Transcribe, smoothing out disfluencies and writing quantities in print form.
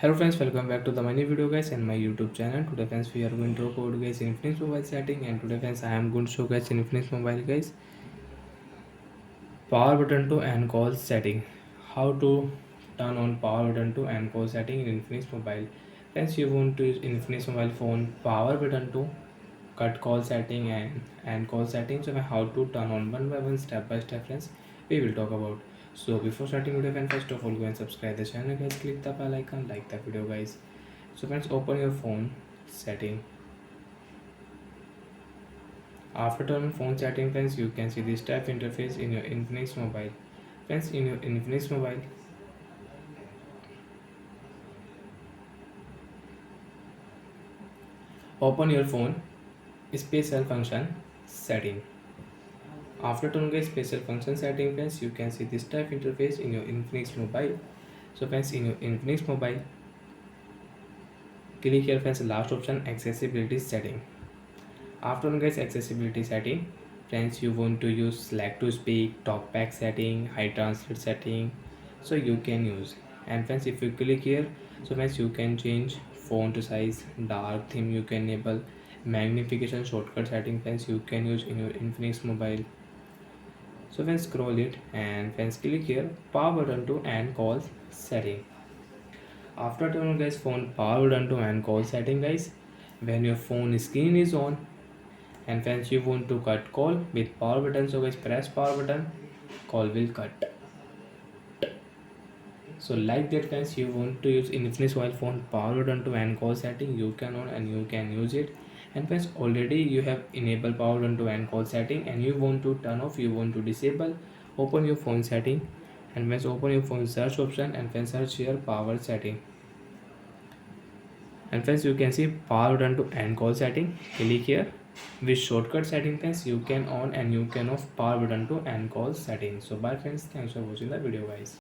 Hello friends, welcome back to the my new video guys and my YouTube channel. Today friends we are going to talk about guys Infinix mobile setting, and today friends I am going to show guys Infinix mobile guys power button to and call setting. How to turn on power button to and call setting in Infinix mobile. Friends, you want to use Infinix mobile phone power button to cut call setting and call setting. So how to turn on one by one, step by step friends we will talk about. So before starting video friends, first of all go and subscribe the channel guys, click the bell icon, like the video guys. So friends, open your phone setting. After turning phone setting friends, you can see this type interface in your Infinix mobile. Friends, in your Infinix mobile, open your phone special function setting. After turning the special function setting friends, you can see this type interface in your Infinix mobile. So friends, in your Infinix mobile, click here friends last option accessibility setting. After guys accessibility setting friends, you want to use select to speak, talkback setting, high translate setting, so you can use. And friends, if you click here, so friends you can change font size, dark theme you can enable, magnification shortcut setting friends you can use in your Infinix mobile. So friends, scroll it and friends click here power button to and calls setting. After turning guys phone power button to and call setting guys, when your phone screen is on and friends you want to cut call with power button, so guys press power button, call will cut. So like that friends, you want to use Infinix mobile phone power button to and call setting, you can on and you can use it. And friends, already you have enabled power button to and call setting and you want to turn off, you want to disable, open your phone setting and friends open your phone search option and friends search here power setting. And friends, you can see power button to and call setting, click here. With shortcut setting friends, you can on and you can off power button to and call setting. So bye friends, thanks for watching the video guys.